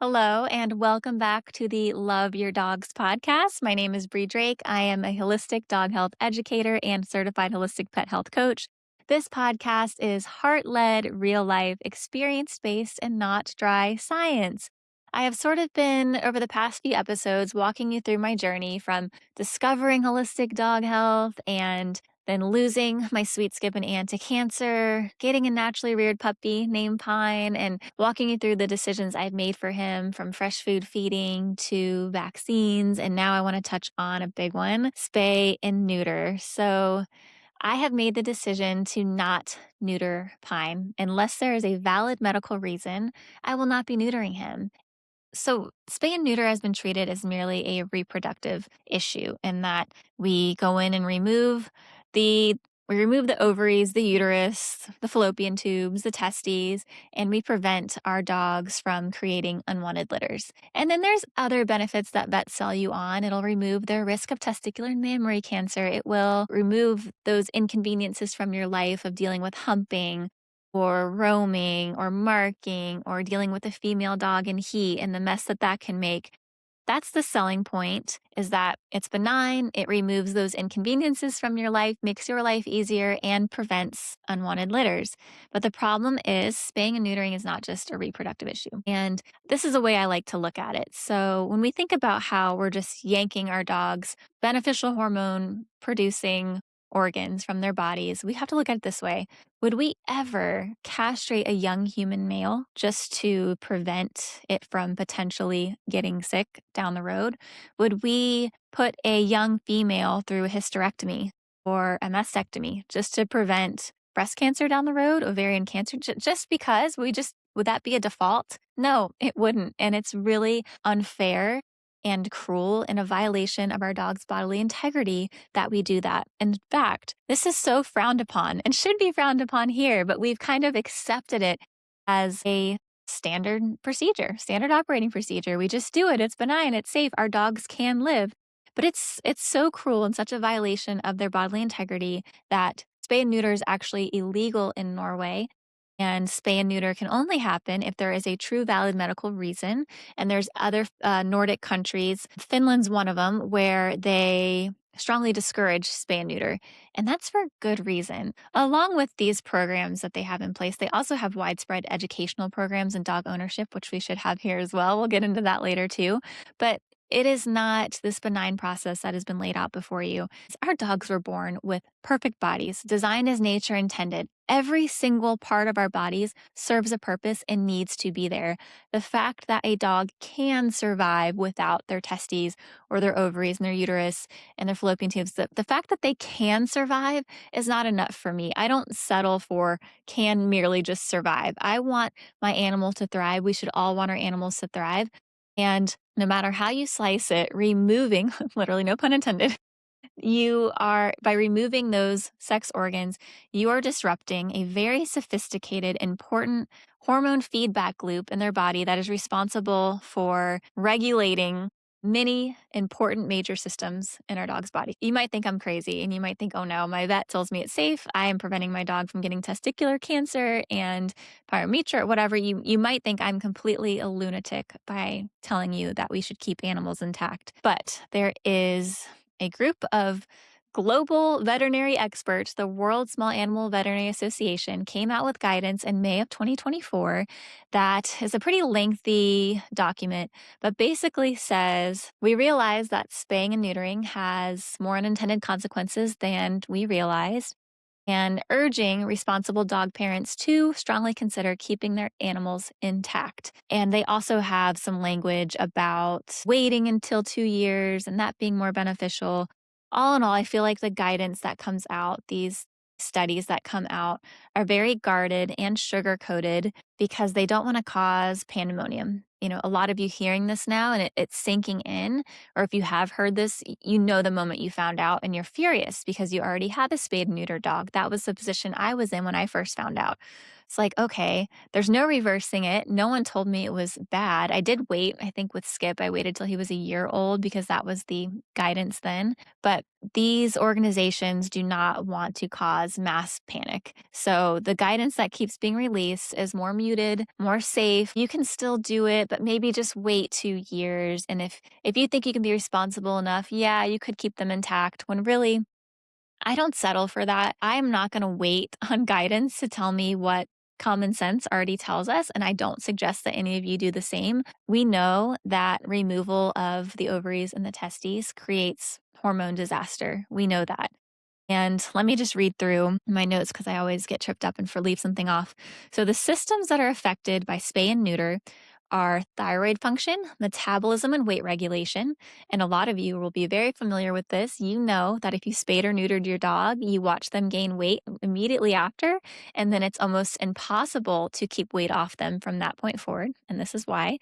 Hello, and welcome back to the Love Your Dogs podcast. My name is Bre Drake. I am a holistic dog health educator and certified holistic pet health coach. This podcast is heart led, real life, experience based, and not dry science. I have sort of been, over the past few episodes, walking you through my journey from discovering holistic dog health and then losing my sweet Skippin' aunt to cancer, getting a naturally reared puppy named Pine, and walking you through the decisions I've made for him from fresh food feeding to vaccines. And now I want to touch on a big one, spay and neuter. So I have made the decision to not neuter Pine. Unless there is a valid medical reason, I will not be neutering him. So, spay and neuter has been treated as merely a reproductive issue in that we go in and the we remove the ovaries, the uterus, the fallopian tubes, the testes, and we prevent our dogs from creating unwanted litters. And then there's other benefits that vets sell you on. It'll remove their risk of testicular and mammary cancer. It will remove those inconveniences from your life of dealing with humping or roaming or marking or dealing with a female dog in heat and the mess that that can make. That's the selling point, is that it's benign, it removes those inconveniences from your life, makes your life easier, and prevents unwanted litters. But the problem is spaying and neutering is not just a reproductive issue. And this is a way I like to look at it. So when we think about how we're just yanking our dogs' beneficial hormone producing organs from their bodies, we have to look at it this way. Would we ever castrate a young human male just to prevent it from potentially getting sick down the road? Would we put a young female through a hysterectomy or a mastectomy just to prevent breast cancer down the road, ovarian cancer, just because would that be a default? No, it wouldn't. And it's really unfair and cruel and a violation of our dog's bodily integrity that we do that. In fact, this is so frowned upon and should be frowned upon here, but we've kind of accepted it as a standard procedure, standard operating procedure. We just do it. It's benign, it's safe. Our dogs can live. But it's so cruel and such a violation of their bodily integrity that spay and neuter is actually illegal in Norway. And spay and neuter can only happen if there is a true valid medical reason. And there's other Nordic countries, Finland's one of them, where they strongly discourage spay and neuter. And that's for good reason. Along with these programs that they have in place, they also have widespread educational programs in dog ownership, which we should have here as well. We'll get into that later too. But it is not this benign process that has been laid out before you. Our dogs were born with perfect bodies, designed as nature intended. Every single part of our bodies serves a purpose and needs to be there. The fact that a dog can survive without their testes or their ovaries and their uterus and their fallopian tubes, the fact that they can survive is not enough for me. I don't settle for can merely just survive. I want my animal to thrive. We should all want our animals to thrive. And no matter how you slice it, removing, literally no pun intended, by removing those sex organs, you are disrupting a very sophisticated, important hormone feedback loop in their body that is responsible for regulating many important major systems in our dog's body. You might think I'm crazy and you might think, oh no, my vet tells me it's safe. I am preventing my dog from getting testicular cancer and pyometra, whatever. You might think I'm completely a lunatic by telling you that we should keep animals intact. But there is a group of global veterinary experts, the World Small Animal Veterinary Association, came out with guidance in May of 2024 that is a pretty lengthy document, but basically says we realize that spaying and neutering has more unintended consequences than we realized, and urging responsible dog parents to strongly consider keeping their animals intact. And they also have some language about waiting until 2 years and that being more beneficial. All in all, I feel like the guidance that comes out, these studies that come out, are very guarded and sugar coated because they don't want to cause pandemonium. A lot of you hearing this now and it's sinking in, or if you have heard this, you know the moment you found out and you're furious because you already have a spayed and neutered dog. That was the position I was in when I first found out. It's like, okay, there's no reversing it. No one told me it was bad. I did wait. I think with Skip, I waited till he was a year old because that was the guidance then. But these organizations do not want to cause mass panic. So the guidance that keeps being released is more muted, more safe. You can still do it, but maybe just wait 2 years. And if you think you can be responsible enough, yeah, you could keep them intact when really I don't settle for that. I'm not going to wait on guidance to tell me what common sense already tells us. And I don't suggest that any of you do the same. We know that removal of the ovaries and the testes creates hormone disaster. We know that. And let me just read through my notes because I always get tripped up and leave something off. So, the systems that are affected by spay and neuter are thyroid function, metabolism, and weight regulation. And a lot of you will be very familiar with this. You know that if you spayed or neutered your dog, you watch them gain weight immediately after, and then it's almost impossible to keep weight off them from that point forward. And this is why.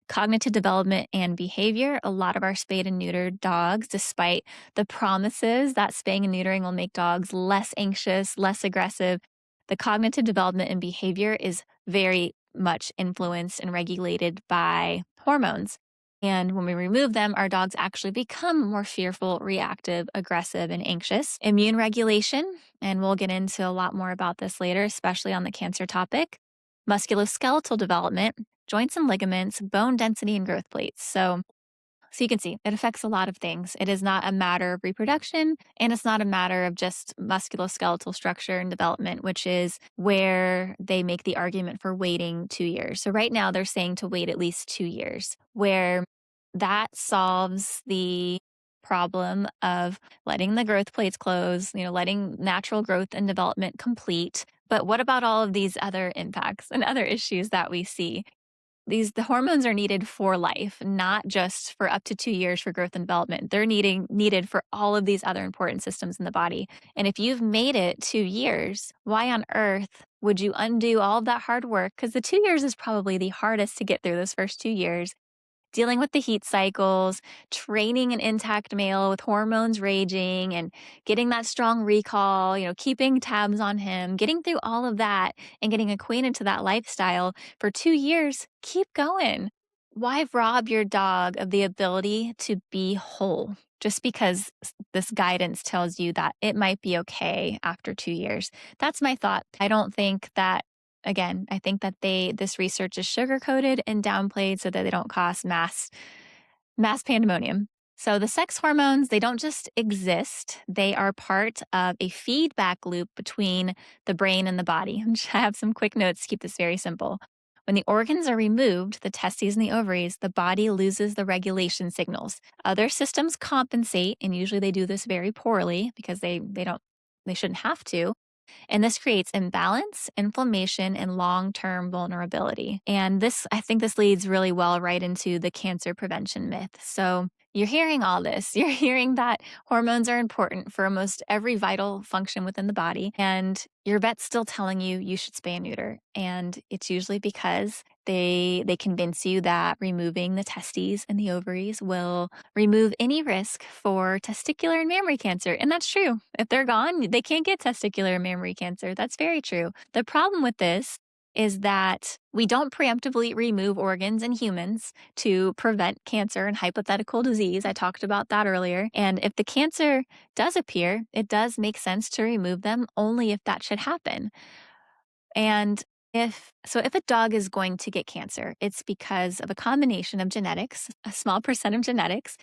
Cognitive development and behavior. A lot of our spayed and neutered dogs, despite the promises that spaying and neutering will make dogs less anxious, less aggressive, the cognitive development and behavior is very much influenced and regulated by hormones. And when we remove them, our dogs actually become more fearful, reactive, aggressive, and anxious. Immune regulation, and we'll get into a lot more about this later, especially on the cancer topic. Musculoskeletal development, joints and ligaments, bone density, and growth plates. So you can see it affects a lot of things. It is not a matter of reproduction, and it's not a matter of just musculoskeletal structure and development, which is where they make the argument for waiting 2 years. So right now they're saying to wait at least 2 years, where that solves the problem of letting the growth plates close, letting natural growth and development complete. But what about all of these other impacts and other issues that we see? The hormones are needed for life, not just for up to 2 years for growth and development. They're needed for all of these other important systems in the body. And if you've made it 2 years, why on earth would you undo all of that hard work? Because the 2 years is probably the hardest to get through those first 2 years, dealing with the heat cycles, training an intact male with hormones raging and getting that strong recall, keeping tabs on him, getting through all of that and getting acquainted to that lifestyle for 2 years, keep going. Why rob your dog of the ability to be whole just because this guidance tells you that it might be okay after 2 years? That's my thought. I don't think that Again, I think that this research is sugar coated and downplayed so that they don't cause mass pandemonium. So the sex hormones, they don't just exist. They are part of a feedback loop between the brain and the body. I have some quick notes to keep this very simple. When the organs are removed, the testes and the ovaries, the body loses the regulation signals. Other systems compensate, and usually they do this very poorly because they shouldn't have to. And this creates imbalance, inflammation, and long-term vulnerability. And I think this leads really well right into the cancer prevention myth. So you're hearing all this. You're hearing that hormones are important for almost every vital function within the body. And your vet's still telling you you should spay and neuter. And it's usually because they convince you that removing the testes and the ovaries will remove any risk for testicular and mammary cancer. And that's true. If they're gone, they can't get testicular and mammary cancer. That's very true. The problem with this is that we don't preemptively remove organs in humans to prevent cancer and hypothetical disease. I talked about that earlier. And if the cancer does appear, it does make sense to remove them only if that should happen. And if a dog is going to get cancer, it's because of a combination of genetics, a small percent of genetics,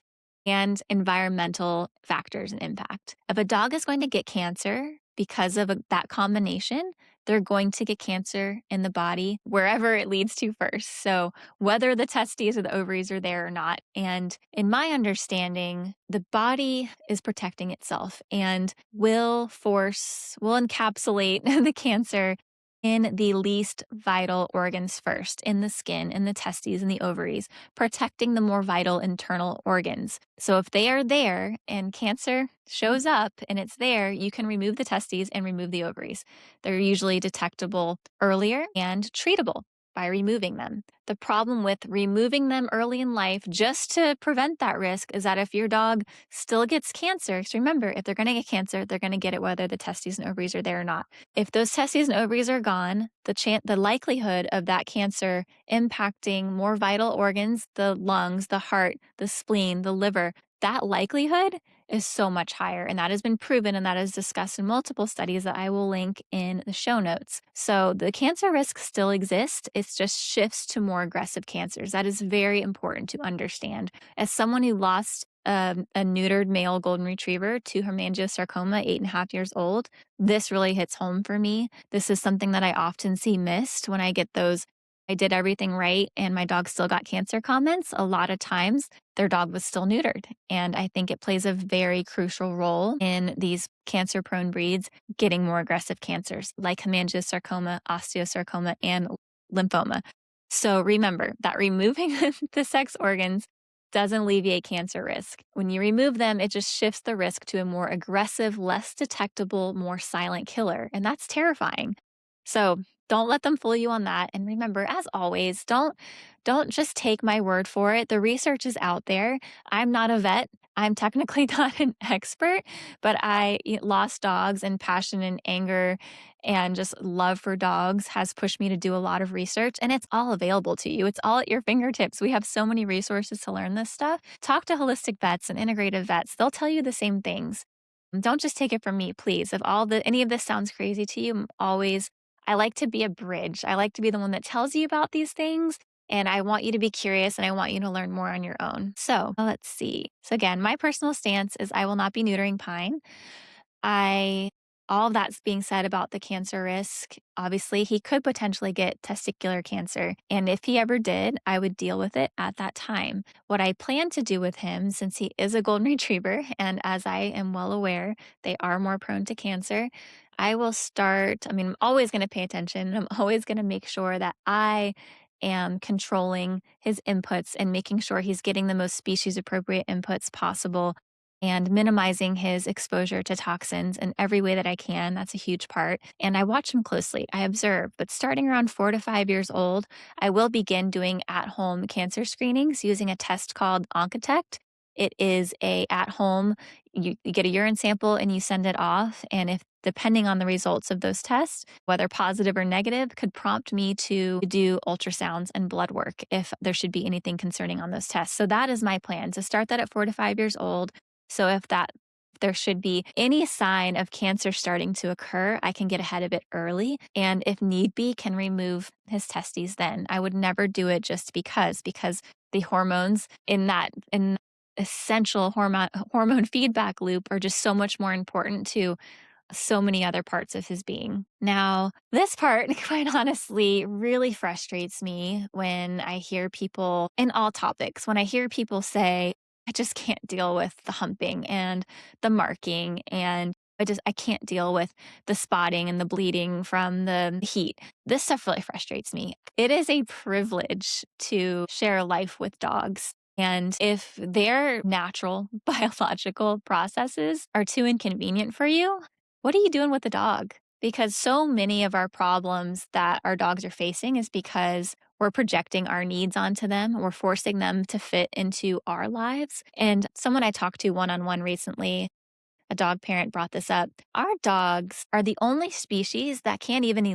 and environmental factors and impact. If a dog is going to get cancer because of that combination, they're going to get cancer in the body wherever it leads to first. So whether the testes or the ovaries are there or not. And in my understanding, the body is protecting itself and will encapsulate the cancer in the least vital organs first, in the skin, in the testes, and the ovaries, protecting the more vital internal organs. So if they are there and cancer shows up and it's there, you can remove the testes and remove the ovaries. They're usually detectable earlier and treatable. by removing them. The problem with removing them early in life just to prevent that risk is that if your dog still gets cancer, so remember, if they're going to get cancer, they're going to get it whether the testes and ovaries are there or not. If those testes and ovaries are gone, the likelihood of that cancer impacting more vital organs, the lungs, the heart, the spleen, the liver, that likelihood is so much higher. And that has been proven, and that is discussed in multiple studies that I will link in the show notes. So the cancer risk still exists. It's just shifts to more aggressive cancers. That is very important to understand. As someone who lost a neutered male golden retriever to hemangiosarcoma, 8.5 years old, this really hits home for me. This is something that I often see missed when I get those I did everything right and my dog still got cancer comments. A lot of times their dog was still neutered. And I think it plays a very crucial role in these cancer prone breeds getting more aggressive cancers like hemangiosarcoma, osteosarcoma, and lymphoma. So remember that removing the sex organs doesn't alleviate cancer risk. When you remove them, it just shifts the risk to a more aggressive, less detectable, more silent killer. And that's terrifying. So don't let them fool you on that. And remember, as always, don't just take my word for it. The research is out there. I'm not a vet. I'm technically not an expert, but I lost dogs, and passion and anger and just love for dogs has pushed me to do a lot of research, and it's all available to you. It's all at your fingertips. We have so many resources to learn this stuff. Talk to holistic vets and integrative vets. They'll tell you the same things. Don't just take it from me, please. If any of this sounds crazy to you, I like to be a bridge. I like to be the one that tells you about these things. And I want you to be curious and I want you to learn more on your own. So let's see. So again, my personal stance is I will not be neutering Pine. All of that's being said about the cancer risk. Obviously, he could potentially get testicular cancer. And if he ever did, I would deal with it at that time. What I plan to do with him, since he is a golden retriever, and as I am well aware, they are more prone to cancer, I'm always going to pay attention. I'm always going to make sure that I am controlling his inputs and making sure he's getting the most species appropriate inputs possible and minimizing his exposure to toxins in every way that I can. That's a huge part. And I watch him closely. I observe. But starting around 4 to 5 years old, I will begin doing at-home cancer screenings using a test called Oncotect. It is a at-home, you get a urine sample and you send it off. And if depending on the results of those tests, whether positive or negative, could prompt me to do ultrasounds and blood work if there should be anything concerning on those tests. So that is my plan, to start that at 4 to 5 years old. So if there should be any sign of cancer starting to occur, I can get ahead of it early. And if need be, can remove his testes then. I would never do it just because the hormones in that essential hormone feedback loop are just so much more important to so many other parts of his being. Now, this part, quite honestly, really frustrates me when I hear people in all topics, when I hear people say, I just can't deal with the humping and the marking, and I can't deal with the spotting and the bleeding from the heat. This stuff really frustrates me. It is a privilege to share life with dogs. And if their natural biological processes are too inconvenient for you, what are you doing with the dog? Because so many of our problems that our dogs are facing is because we're projecting our needs onto them. We're forcing them to fit into our lives. And someone I talked to one-on-one recently, a dog parent, brought this up. Our dogs are the only species that can't even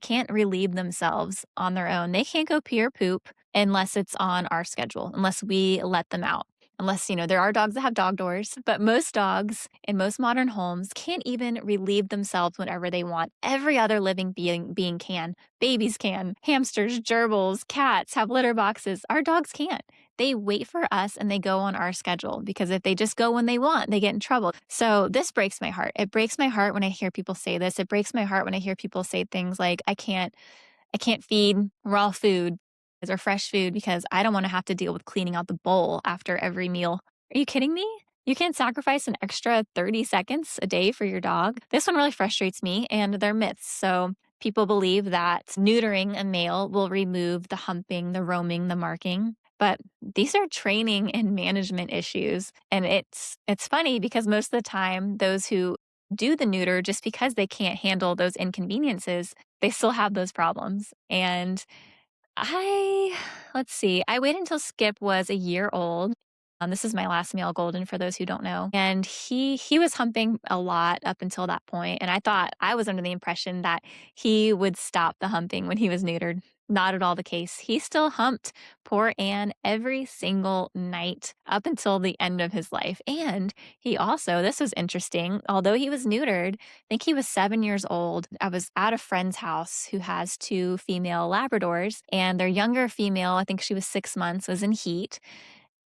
can't relieve themselves on their own. They can't go pee or poop unless it's on our schedule, unless we let them out. Unless, there are dogs that have dog doors, but most dogs in most modern homes can't even relieve themselves whenever they want. Every other living being can. Babies can. Hamsters, gerbils, cats have litter boxes. Our dogs can't. They wait for us and they go on our schedule, because if they just go when they want, they get in trouble. So this breaks my heart. It breaks my heart when I hear people say this. It breaks my heart when I hear people say things like, I can't feed raw food or fresh food because I don't want to have to deal with cleaning out the bowl after every meal. Are you kidding me? You can't sacrifice an extra 30 seconds a day for your dog. This one really frustrates me, and they're myths. So people believe that neutering a male will remove the humping, the roaming, the marking. But these are training and management issues. And it's funny because most of the time, those who do the neuter, just because they can't handle those inconveniences, they still have those problems. And I let's see. I waited until Skip was a year old. This is my last male golden for those who don't know. And he was humping a lot up until that point, and I thought I was under the impression that he would stop the humping when he was neutered. Not at all the case. He still humped poor Anne every single night up until the end of his life. And he also, this was interesting, although he was neutered, I think he was 7 years old. I was at a friend's house who has two female Labradors, and their younger female, I think she was 6 months, was in heat.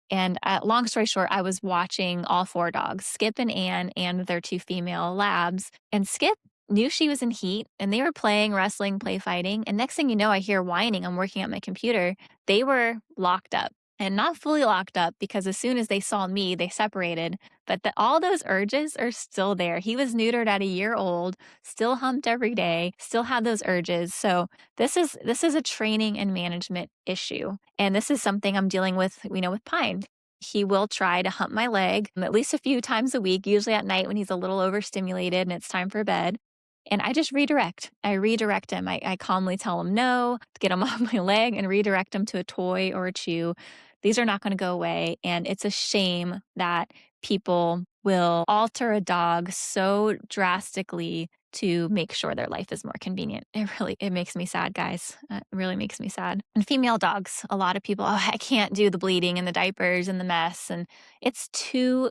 And long story short, I was watching all four dogs, Skip and Anne, and their two female labs. And Skip knew she was in heat, and they were playing, wrestling, play fighting. And next thing you know, I hear whining. I'm working at my computer. They were locked up and not fully locked up because as soon as they saw me, they separated. But all those urges are still there. He was neutered at a year old, still humped every day, still had those urges. So this is a training and management issue. And this is something I'm dealing with, with Pine. He will try to hump my leg at least a few times a week, usually at night when he's a little overstimulated and it's time for bed. And I just redirect. I redirect him. I calmly tell him no, get him off my leg, and redirect him to a toy or a chew. These are not going to go away. And it's a shame that people will alter a dog so drastically to make sure their life is more convenient. It makes me sad, guys. It really makes me sad. And female dogs, a lot of people, oh, I can't do the bleeding and the diapers and the mess. And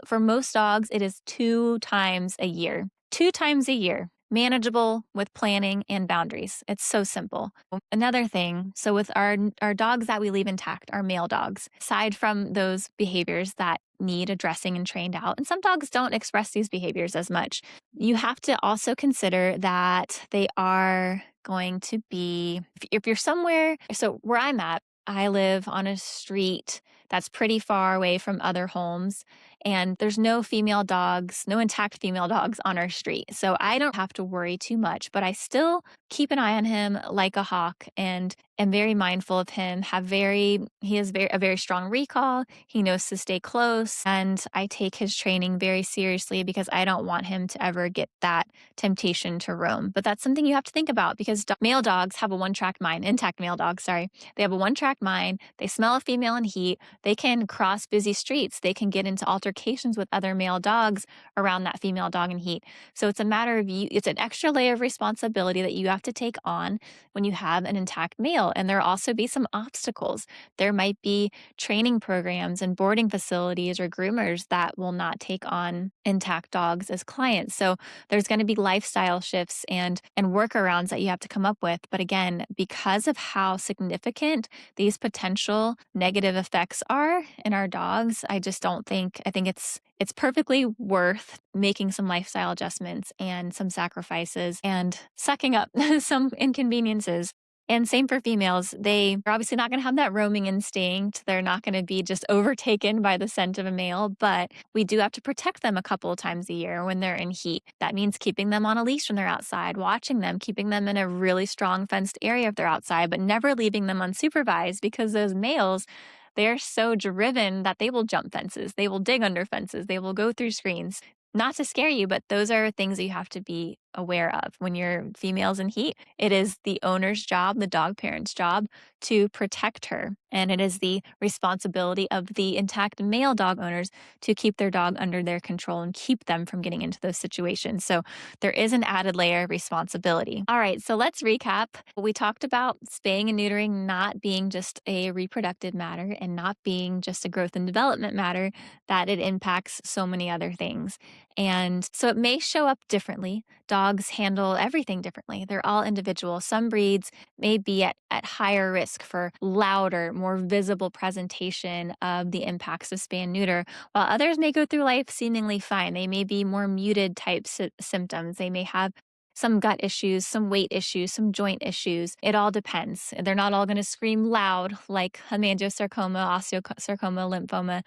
for most dogs, it is 2 times a year. 2 times a year. Manageable with planning and boundaries. It's so simple. Another thing, so with our dogs that we leave intact, our male dogs, aside from those behaviors that need addressing and trained out, and some dogs don't express these behaviors as much, you have to also consider that they are going to be, if you're somewhere, so where I'm at, I live on a street that's pretty far away from other homes, and there's no female dogs, no intact female dogs on our street. So I don't have to worry too much, but I still keep an eye on him like a hawk and am very mindful of him. He has a very strong recall. He knows to stay close, and I take his training very seriously because I don't want him to ever get that temptation to roam. But that's something you have to think about because male dogs have a one-track mind, intact male dogs, sorry. They have a one-track mind. They smell a female in heat. They can cross busy streets. They can get into altercations with other male dogs around that female dog in heat. So it's a matter of it's an extra layer of responsibility that you have to take on when you have an intact male. And there'll also be some obstacles. There might be training programs and boarding facilities or groomers that will not take on intact dogs as clients. So there's going to be lifestyle shifts and workarounds that you have to come up with. But again, because of how significant these potential negative effects are in our dogs, I think it's perfectly worth making some lifestyle adjustments and some sacrifices and sucking up some inconveniences. And same for females. They are obviously not going to have that roaming instinct. They're not going to be just overtaken by the scent of a male, but we do have to protect them a couple of times a year when they're in heat. That means keeping them on a leash when they're outside, watching them, keeping them in a really strong fenced area if they're outside, but never leaving them unsupervised because those males, they're so driven that they will jump fences. They will dig under fences. They will go through screens. Not to scare you, but those are things that you have to be aware of when you're females in heat. It is the owner's job, the dog parent's job to protect her. And it is the responsibility of the intact male dog owners to keep their dog under their control and keep them from getting into those situations. So there is an added layer of responsibility. All right, so let's recap. We talked about spaying and neutering not being just a reproductive matter and not being just a growth and development matter, that it impacts so many other things. And so it may show up differently. Dogs handle everything differently. They're all individual. Some breeds may be at higher risk for louder, more visible presentation of the impacts of spay and neuter, while others may go through life seemingly fine. They may be more muted type symptoms. They may have some gut issues, some weight issues, some joint issues. It all depends. They're not all going to scream loud like hemangiosarcoma, osteosarcoma, lymphoma,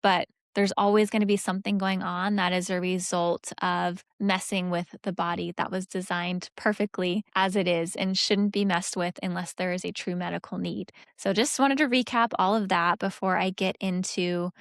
but there's always going to be something going on that is a result of messing with the body that was designed perfectly as it is and shouldn't be messed with unless there is a true medical need. So just wanted to recap all of that before I get into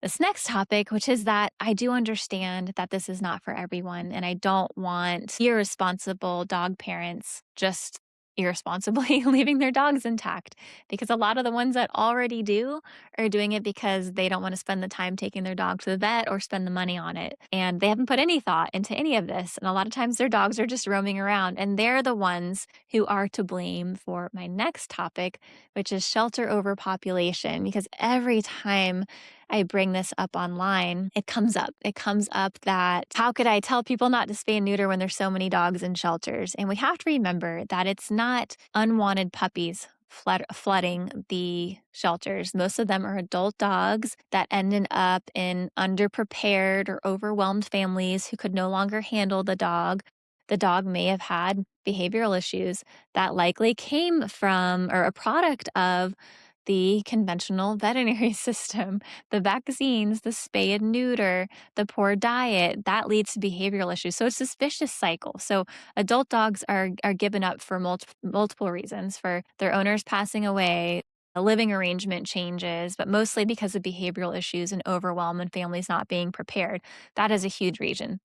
this next topic, which is that I do understand that this is not for everyone, and I don't want irresponsible dog parents just irresponsibly leaving their dogs intact, because a lot of the ones that already do are doing it because they don't want to spend the time taking their dog to the vet or spend the money on it. And they haven't put any thought into any of this. And a lot of times their dogs are just roaming around, and they're the ones who are to blame for my next topic, which is shelter overpopulation. Because every time I bring this up online, it comes up. It comes up that how could I tell people not to spay and neuter when there's so many dogs in shelters? And we have to remember that it's not unwanted puppies flooding the shelters. Most of them are adult dogs that ended up in underprepared or overwhelmed families who could no longer handle the dog. The dog may have had behavioral issues that likely came from or a product of the conventional veterinary system, the vaccines, the spay and neuter, the poor diet, that leads to behavioral issues. So it's this vicious cycle. So adult dogs are given up for multiple reasons, for their owners passing away, a living arrangement changes, but mostly because of behavioral issues and overwhelm and families not being prepared. That is a huge reason.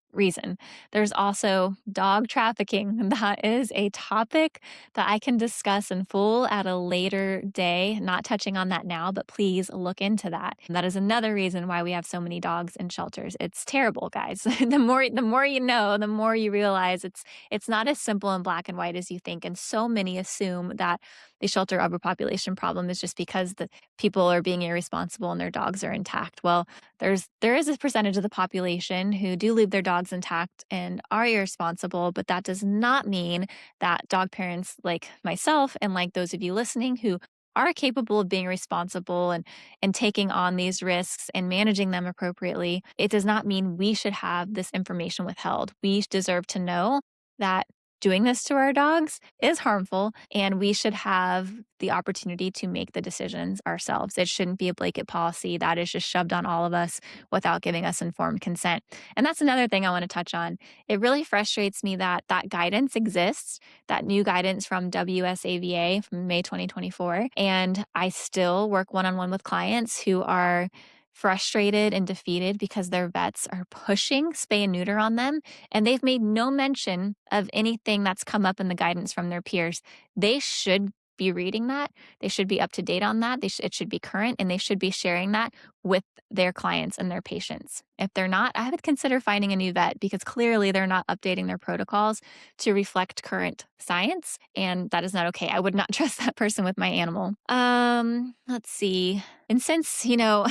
There's also dog trafficking. That is a topic that I can discuss in full at a later day, not touching on that now, but please look into that. That is another reason why we have so many dogs in shelters. It's terrible, guys. The more you know, the more you realize it's not as simple and black and white as you think. And so many assume that the shelter overpopulation problem is just because the people are being irresponsible and their dogs are intact. Well, there is a percentage of the population who do leave their dogs intact and are irresponsible, but that does not mean that dog parents like myself and like those of you listening who are capable of being responsible and taking on these risks and managing them appropriately, it does not mean we should have this information withheld. We deserve to know that doing this to our dogs is harmful, and we should have the opportunity to make the decisions ourselves. It shouldn't be a blanket policy that is just shoved on all of us without giving us informed consent. And that's another thing I want to touch on. It really frustrates me that that guidance exists, that new guidance from WSAVA from May 2024, and I still work one-on-one with clients who are frustrated and defeated because their vets are pushing spay and neuter on them, and they've made no mention of anything that's come up in the guidance from their peers. They should be reading that. They should be up to date on that. It should be current, and they should be sharing that with their clients and their patients. If they're not, I would consider finding a new vet, because clearly they're not updating their protocols to reflect current science, and that is not okay. I would not trust that person with my animal. Let's see. And since, I know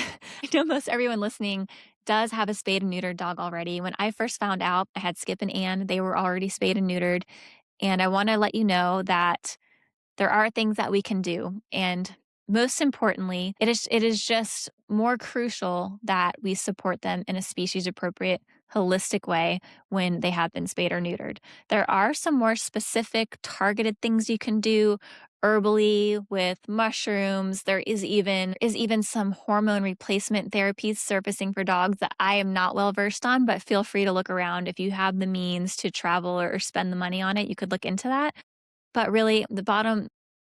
most everyone listening does have a spayed and neutered dog already. When I first found out I had Skip and Ann, they were already spayed and neutered. And I want to let you know that there are things that we can do. And most importantly, it is just more crucial that we support them in a species appropriate, holistic way when they have been spayed or neutered. There are some more specific, targeted things you can do herbally with mushrooms. There is even some hormone replacement therapies surfacing for dogs that I am not well versed on, but feel free to look around. If you have the means to travel or spend the money on it, you could look into that. But really, the bottom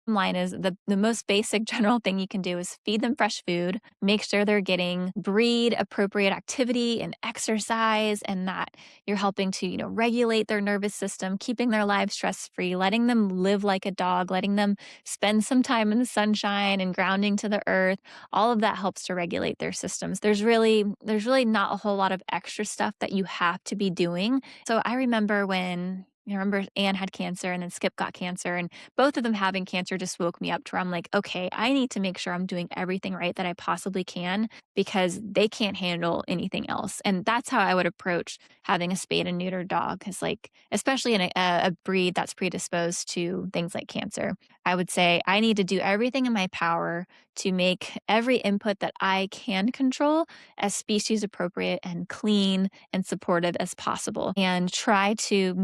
line is the most basic general thing you can do is feed them fresh food, make sure they're getting breed appropriate activity and exercise, and that you're helping to, regulate their nervous system, keeping their lives stress-free, letting them live like a dog, letting them spend some time in the sunshine and grounding to the earth. All of that helps to regulate their systems. There's really not a whole lot of extra stuff that you have to be doing. So I remember Anne had cancer and then Skip got cancer, and both of them having cancer just woke me up to where I'm like, okay, I need to make sure I'm doing everything right that I possibly can, because they can't handle anything else. And that's how I would approach having a spayed and neutered dog, because especially in a breed that's predisposed to things like cancer. I would say I need to do everything in my power to make every input that I can control as species appropriate and clean and supportive as possible, and try to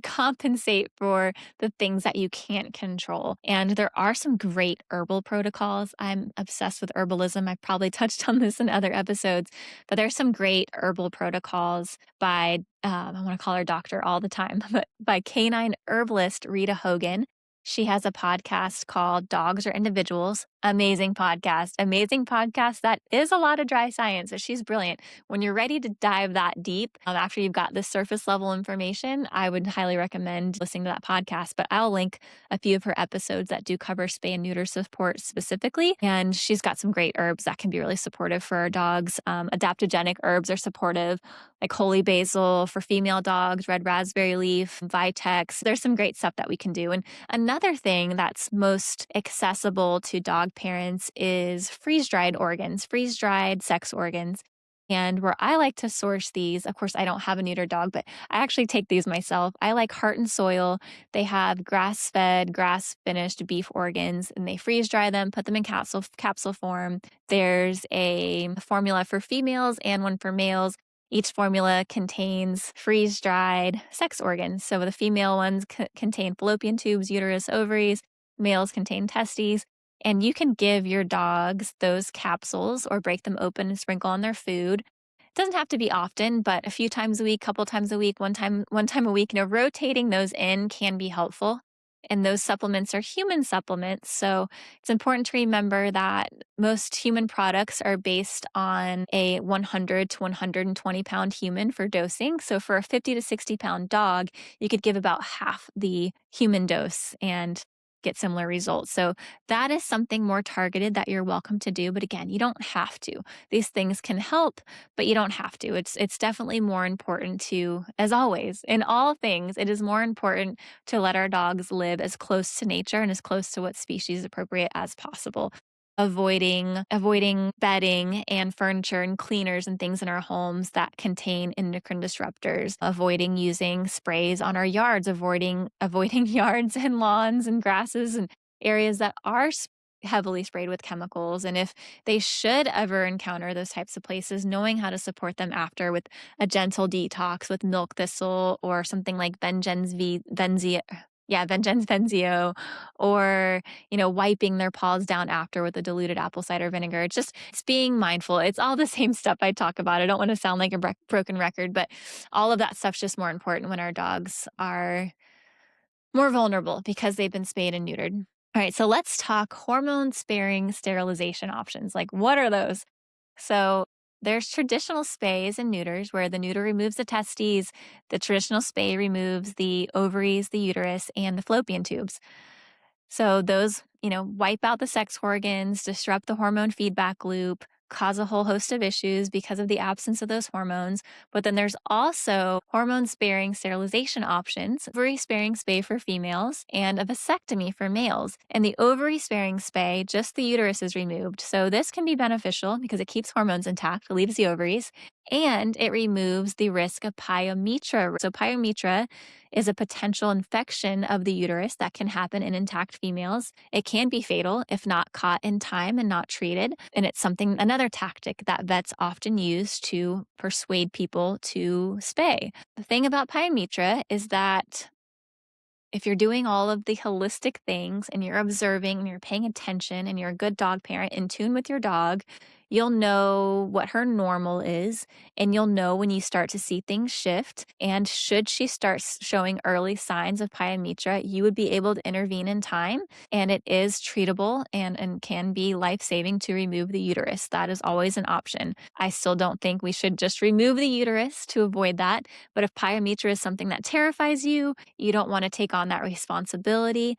compensate for the things that you can't control. And there are some great herbal protocols. I'm obsessed with herbalism. I've probably touched on this in other episodes, but there's some great herbal protocols by, I want to call her doctor all the time, but by canine herbalist Rita Hogan. She has a podcast called Dogs Are Individuals. Amazing podcast. Amazing podcast. That is a lot of dry science. But she's brilliant. When you're ready to dive that deep, after you've got the surface level information, I would highly recommend listening to that podcast. But I'll link a few of her episodes that do cover spay and neuter support specifically. And she's got some great herbs that can be really supportive for our dogs. Adaptogenic herbs are supportive, like holy basil for female dogs, red raspberry leaf, Vitex. There's some great stuff that we can do. And another thing that's most accessible to dog parents is freeze-dried organs, freeze-dried sex organs. And where I like to source these, of course, I don't have a neuter dog, but I actually take these myself. I like Heart and Soil. They have grass-fed, grass-finished beef organs, and they freeze-dry them, put them in capsule form. There's a formula for females and one for males. Each formula contains freeze-dried sex organs. So the female ones contain fallopian tubes, uterus, ovaries. Males contain testes. And you can give your dogs those capsules or break them open and sprinkle on their food. It doesn't have to be often, but a few times a week, couple times a week, one time a week, rotating those in can be helpful. And those supplements are human supplements. So it's important to remember that most human products are based on a 100 to 120 pound human for dosing. So for a 50 to 60 pound dog, you could give about half the human dose and get similar results. So that is something more targeted that you're welcome to do. But again, you don't have to. These things can help, but you don't have to. It's definitely more important to, as always, in all things, it is more important to let our dogs live as close to nature and as close to what's species appropriate as possible. Avoiding bedding and furniture and cleaners and things in our homes that contain endocrine disruptors, avoiding using sprays on our yards, avoiding yards and lawns and grasses and areas that are heavily sprayed with chemicals. And if they should ever encounter those types of places, knowing how to support them after with a gentle detox with milk thistle or something like Vengeance Venzio, or, wiping their paws down after with a diluted apple cider vinegar. It's being mindful. It's all the same stuff I talk about. I don't want to sound like a broken record, but all of that stuff's just more important when our dogs are more vulnerable because they've been spayed and neutered. All right, so let's talk hormone sparing sterilization options. Like, what are those? So there's traditional spays and neuters where the neuter removes the testes, the traditional spay removes the ovaries, the uterus, and the fallopian tubes. So those, wipe out the sex organs, disrupt the hormone feedback loop, cause a whole host of issues because of the absence of those hormones. But then there's also hormone sparing sterilization options, ovary sparing spay for females, and a vasectomy for males. And the ovary sparing spay, just the uterus is removed. So this can be beneficial because it keeps hormones intact, leaves the ovaries, and it removes the risk of pyometra. So pyometra is a potential infection of the uterus that can happen in intact females. It can be fatal if not caught in time and not treated. And it's another tactic that vets often use to persuade people to spay. The thing about pyometra is that if you're doing all of the holistic things and you're observing and you're paying attention and you're a good dog parent in tune with your dog, you'll know what her normal is, and you'll know when you start to see things shift. And should she start showing early signs of pyometra, you would be able to intervene in time. And it is treatable and can be life-saving to remove the uterus. That is always an option. I still don't think we should just remove the uterus to avoid that. But if pyometra is something that terrifies you, you don't want to take on that responsibility,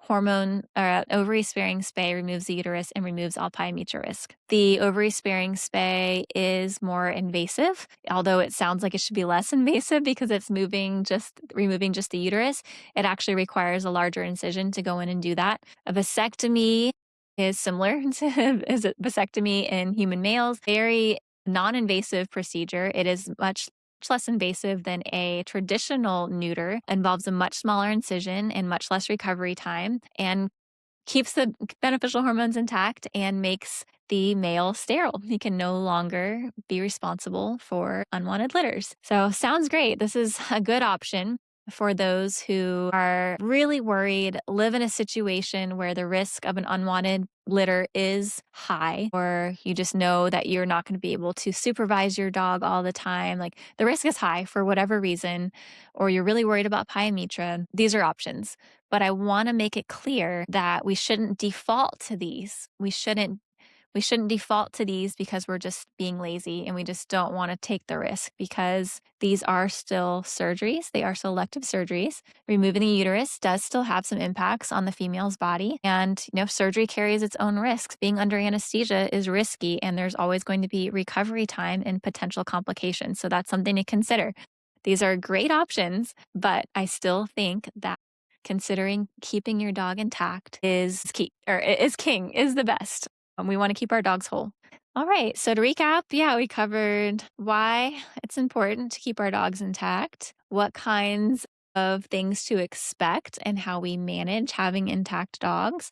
ovary sparing spay removes the uterus and removes all pyometra risk. The ovary sparing spay is more invasive, although it sounds like it should be less invasive because it's removing just the uterus. It actually requires a larger incision to go in and do that. A vasectomy is similar to a vasectomy in human males. Very non-invasive procedure. It is much less invasive than a traditional neuter, involves a much smaller incision and much less recovery time, and keeps the beneficial hormones intact and makes the male sterile. He can no longer be responsible for unwanted litters. So sounds great. This is a good option for those who are really worried, live in a situation where the risk of an unwanted litter is high, or you just know that you're not going to be able to supervise your dog all the time. Like the risk is high for whatever reason, or you're really worried about pyometra. These are options. But I want to make it clear that we shouldn't default to these. We shouldn't default to these because we're just being lazy and we just don't want to take the risk, because these are still surgeries. They are still elective surgeries. Removing the uterus does still have some impacts on the female's body. And, surgery carries its own risks. Being under anesthesia is risky, and there's always going to be recovery time and potential complications. So that's something to consider. These are great options, but I still think that considering keeping your dog intact is key, or is king, is the best. We want to keep our dogs whole. All right. So to recap, yeah, we covered why it's important to keep our dogs intact, what kinds of things to expect, and how we manage having intact dogs.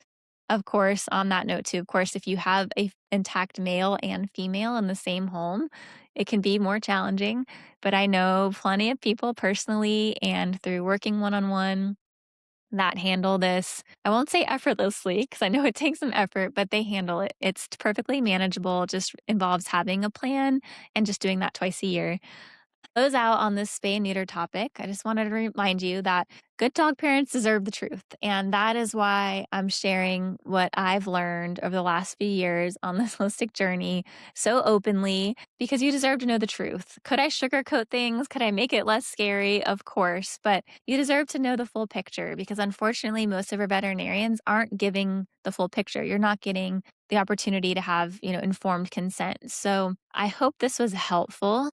Of course, on that note, too, of course, if you have a intact male and female in the same home, it can be more challenging. But I know plenty of people personally and through working one on one that handle this. I won't say effortlessly because I know it takes some effort, but they handle it. It's perfectly manageable, just involves having a plan and just doing that twice a year. Close out on this spay and neuter topic, I just wanted to remind you that good dog parents deserve the truth. And that is why I'm sharing what I've learned over the last few years on this holistic journey so openly, because you deserve to know the truth. Could I sugarcoat things? Could I make it less scary? Of course. But you deserve to know the full picture, because unfortunately, most of our veterinarians aren't giving the full picture. You're not getting the opportunity to have, informed consent. So I hope this was helpful.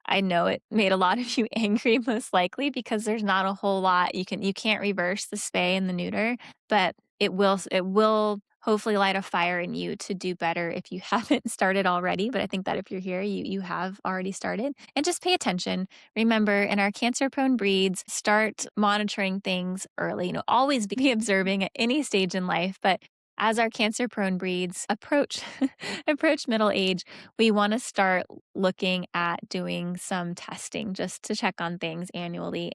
I know it made a lot of you angry, most likely, because there's not a whole lot you can't reverse the spay and the neuter, but it will hopefully light a fire in you to do better if you haven't started already. But I think that if you're here, you have already started. And just pay attention. Remember, in our cancer-prone breeds, start monitoring things early. Always be observing at any stage in life, but as our cancer-prone breeds approach approach middle age, we want to start looking at doing some testing just to check on things annually.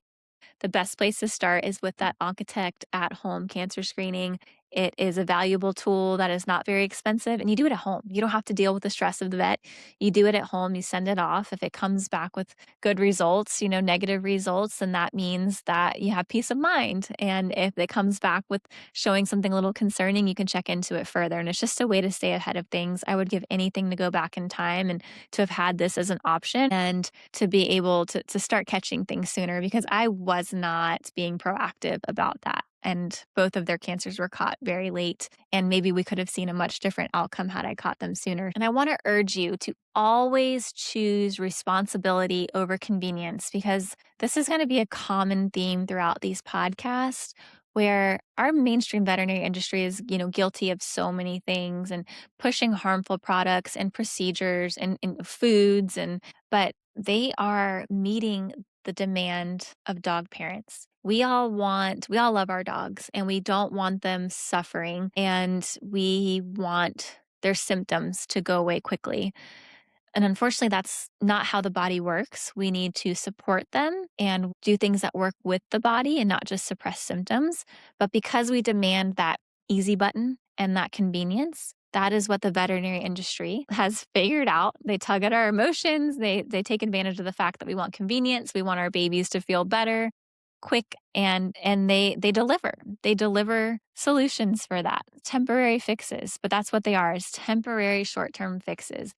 The best place to start is with that Oncotect at-home cancer screening. It is a valuable tool that is not very expensive, and you do it at home. You don't have to deal with the stress of the vet. You do it at home, you send it off. If it comes back with good results, negative results, then that means that you have peace of mind. And if it comes back with showing something a little concerning, you can check into it further. And it's just a way to stay ahead of things. I would give anything to go back in time and to have had this as an option and to be able to start catching things sooner, because I was not being proactive about that. And both of their cancers were caught very late. And maybe we could have seen a much different outcome had I caught them sooner. And I want to urge you to always choose responsibility over convenience, because this is going to be a common theme throughout these podcasts, where our mainstream veterinary industry is, guilty of so many things and pushing harmful products and procedures and foods, but they are meeting the demand of dog parents. We all love our dogs, and we don't want them suffering, and we want their symptoms to go away quickly. And unfortunately, that's not how the body works. We need to support them and do things that work with the body and not just suppress symptoms. But because we demand that easy button and that convenience, that is what the veterinary industry has figured out. They tug at our emotions. They take advantage of the fact that we want convenience. We want our babies to feel better, quick, and they deliver. They deliver solutions for that, temporary fixes. But that's what they are, is temporary short-term fixes.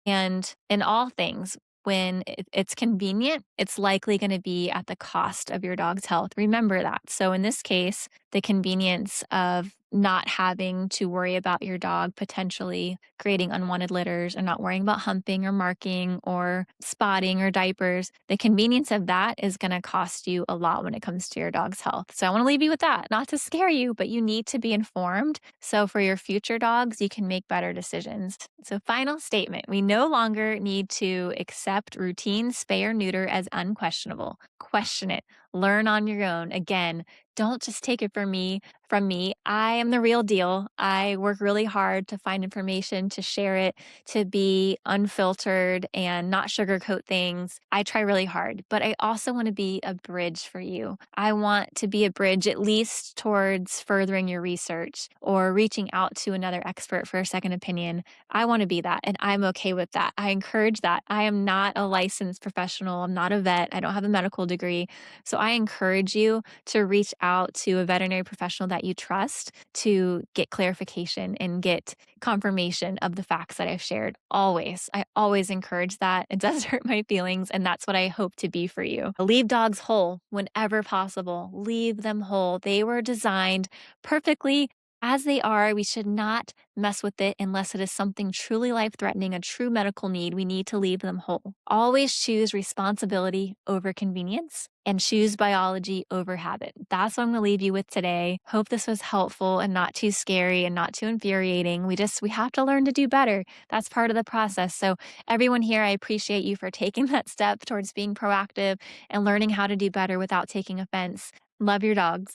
And in all things, when it's convenient, it's likely going to be at the cost of your dog's health. Remember that. So in this case, the convenience of not having to worry about your dog potentially creating unwanted litters, or not worrying about humping or marking or spotting or diapers, the convenience of that is going to cost you a lot when it comes to your dog's health. So I want to leave you with that, not to scare you, but you need to be informed. So for your future dogs, you can make better decisions. So final statement, we no longer need to accept routine spay or neuter as unquestionable. Question it. Learn on your own. Again, don't just take it from me. I am the real deal. I work really hard to find information, to share it, to be unfiltered and not sugarcoat things. I try really hard, but I also want to be a bridge for you. I want to be a bridge at least towards furthering your research or reaching out to another expert for a second opinion. I want to be that, and I'm okay with that. I encourage that. I am not a licensed professional. I'm not a vet. I don't have a medical degree. So I encourage you to reach out to a veterinary professional that you trust to get clarification and get confirmation of the facts that I've shared. Always. I always encourage that. It does hurt my feelings, and that's what I hope to be for you. Leave dogs whole whenever possible. Leave them whole. They were designed perfectly as they are. We should not mess with it unless it is something truly life threatening, a true medical need. We need to leave them whole. Always choose responsibility over convenience and choose biology over habit. That's what I'm going to leave you with today. Hope this was helpful and not too scary and not too infuriating. We have to learn to do better. That's part of the process. So everyone here, I appreciate you for taking that step towards being proactive and learning how to do better without taking offense. Love your dogs.